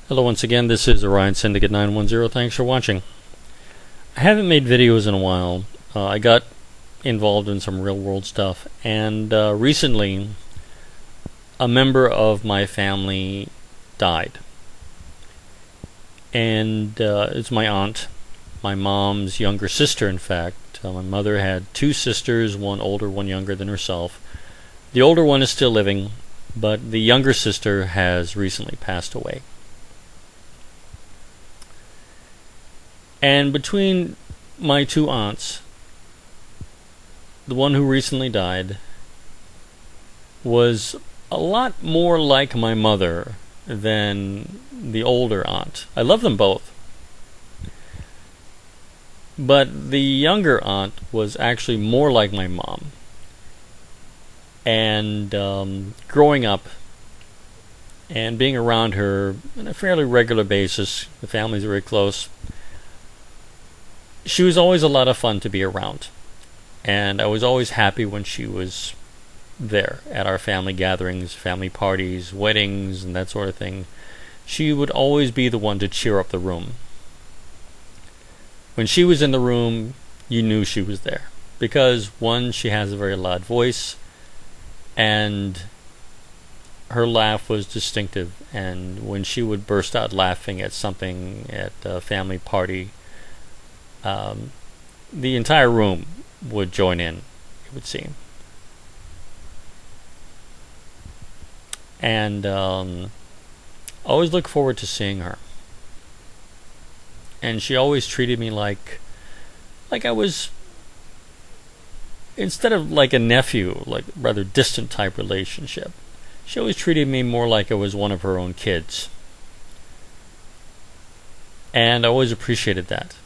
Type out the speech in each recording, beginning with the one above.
Hello once again, this is Orion Syndicate 910. Thanks for watching. I haven't made videos in a while. I got involved in some real world stuff, and recently a member of my family died. And it's my aunt, my mom's younger sister, in fact. My mother had two sisters, one older, one younger than herself. The older one is still living, but the younger sister has recently passed away. And between my two aunts, the one who recently died was a lot more like my mother than the older aunt. I love them both. But the younger aunt was actually more like my mom. And growing up and being around her on a fairly regular basis, the family's very close, she was always a lot of fun to be around, and I was always happy when she was there at our family gatherings, family parties, weddings, and that sort of thing. She would always be the one to cheer up the room. When she was in the room, you knew she was there, because one, she has a very loud voice, and her laugh was distinctive, and when she would burst out laughing at something at a family party, the entire room would join in, it would seem. And I always look forward to seeing her. And she always treated me like I was, instead of like a nephew, like rather distant type relationship, she always treated me more like I was one of her own kids. And I always appreciated that.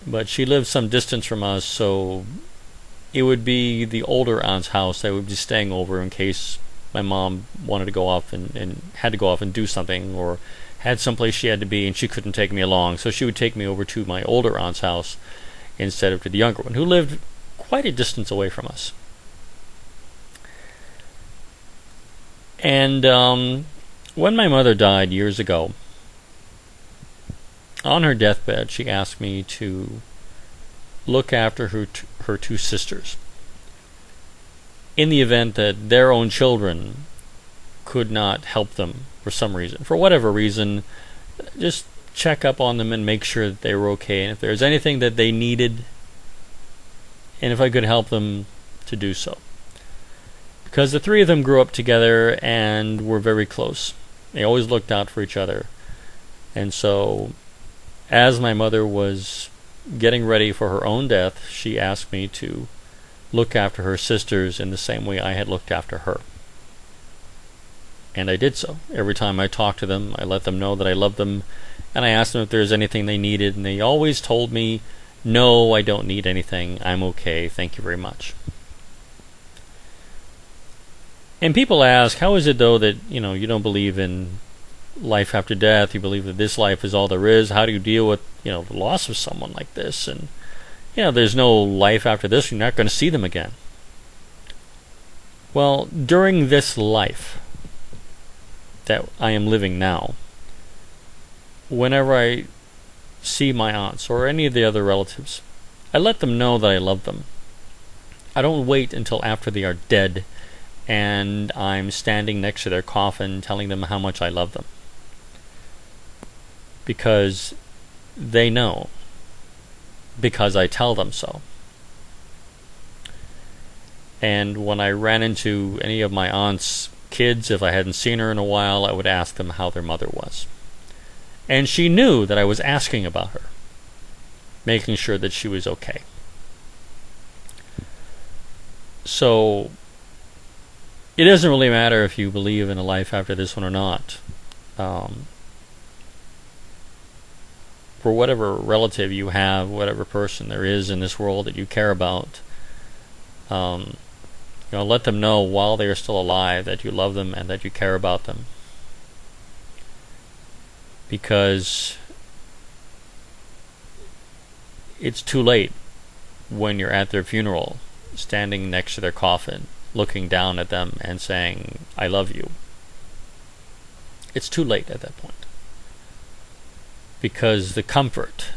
But she lived some distance from us, so it would be the older aunt's house I would be staying over in case my mom wanted to go off and had to go off and do something, or had someplace she had to be and she couldn't take me along. So she would take me over to my older aunt's house instead of to the younger one, who lived quite a distance away from us. And when my mother died years ago, on her deathbed, she asked me to look after her two sisters, in the event that their own children could not help them for some reason. For whatever reason, just check up on them and make sure that they were okay, and if there's anything that they needed, and if I could help them, to do so. Because the three of them grew up together and were very close. They always looked out for each other. And so, as my mother was getting ready for her own death, she asked me to look after her sisters in the same way I had looked after her. And I did so. Every time I talked to them, I let them know that I loved them, and I asked them if there was anything they needed, and they always told me, "No, I don't need anything. I'm okay. Thank you very much." And people ask, how is it though that, you don't believe in life after death, you believe that this life is all there is? How do you deal with, the loss of someone like this? And, there's no life after this, you're not going to see them again. Well, during this life that I am living now, whenever I see my aunts or any of the other relatives, I let them know that I love them. I don't wait until after they are dead and I'm standing next to their coffin telling them how much I love them. Because they know. Because I tell them so. And when I ran into any of my aunt's kids, if I hadn't seen her in a while, I would ask them how their mother was. And she knew that I was asking about her, making sure that she was okay. So, it doesn't really matter if you believe in a life after this one or not. For whatever relative you have, whatever person there is in this world that you care about, let them know while they are still alive that you love them and that you care about them. Because it's too late when you're at their funeral, standing next to their coffin, looking down at them and saying, "I love you." it's too late at that point. Because the comfort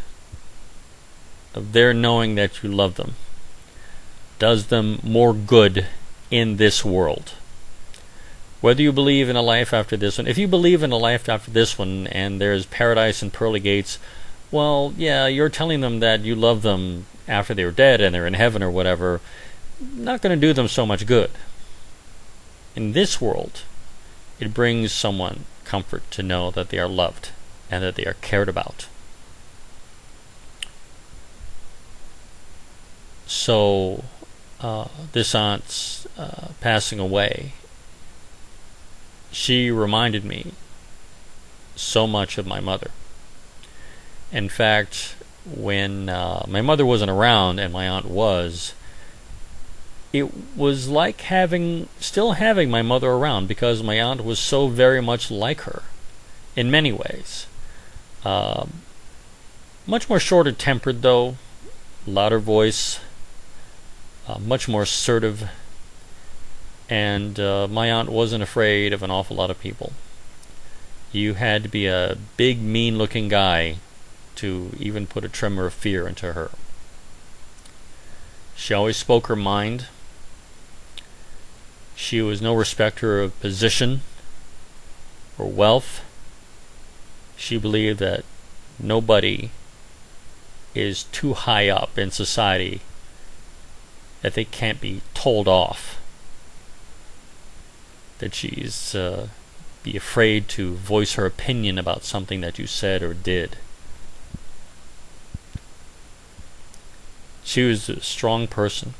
of their knowing that you love them does them more good in this world. Whether you believe in a life after this one, if you believe in a life after this one and there's paradise and pearly gates, well, yeah, you're telling them that you love them after they're dead and they're in heaven or whatever. Not going to do them so much good. In this world, it brings someone comfort to know that they are loved and that they are cared about. So, this aunt's passing away, she reminded me so much of my mother. In fact, when my mother wasn't around and my aunt was, it was like still having my mother around, because my aunt was so very much like her in many ways. Much more shorter tempered though, louder voice, much more assertive, and my aunt wasn't afraid of an awful lot of people. You had to be a big, mean-looking guy to even put a tremor of fear into her. She always spoke her mind. She was no respecter of position or wealth. She believed that nobody is too high up in society that they can't be told off. That she's be afraid to voice her opinion about something that you said or did. She was a strong person.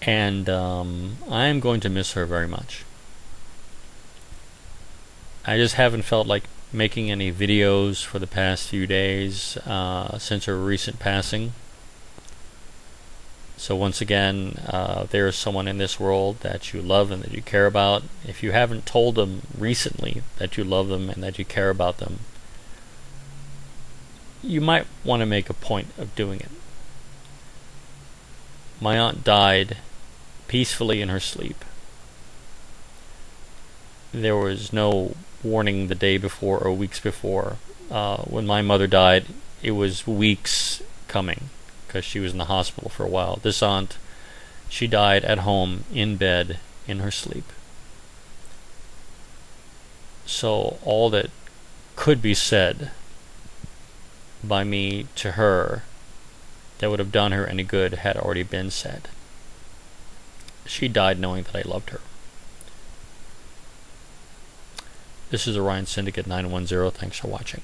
And I am going to miss her very much. I just haven't felt like making any videos for the past few days since her recent passing. So once again, there is someone in this world that you love and that you care about. If you haven't told them recently that you love them and that you care about them, you might want to make a point of doing it. My aunt died peacefully in her sleep. There was no warning the day before or weeks before. When my mother died, it was weeks coming, because she was in the hospital for a while. This aunt, she died at home, in bed, in her sleep. So all that could be said by me to her that would have done her any good had already been said. She died knowing that I loved her. This is Orion Syndicate 910. Thanks for watching.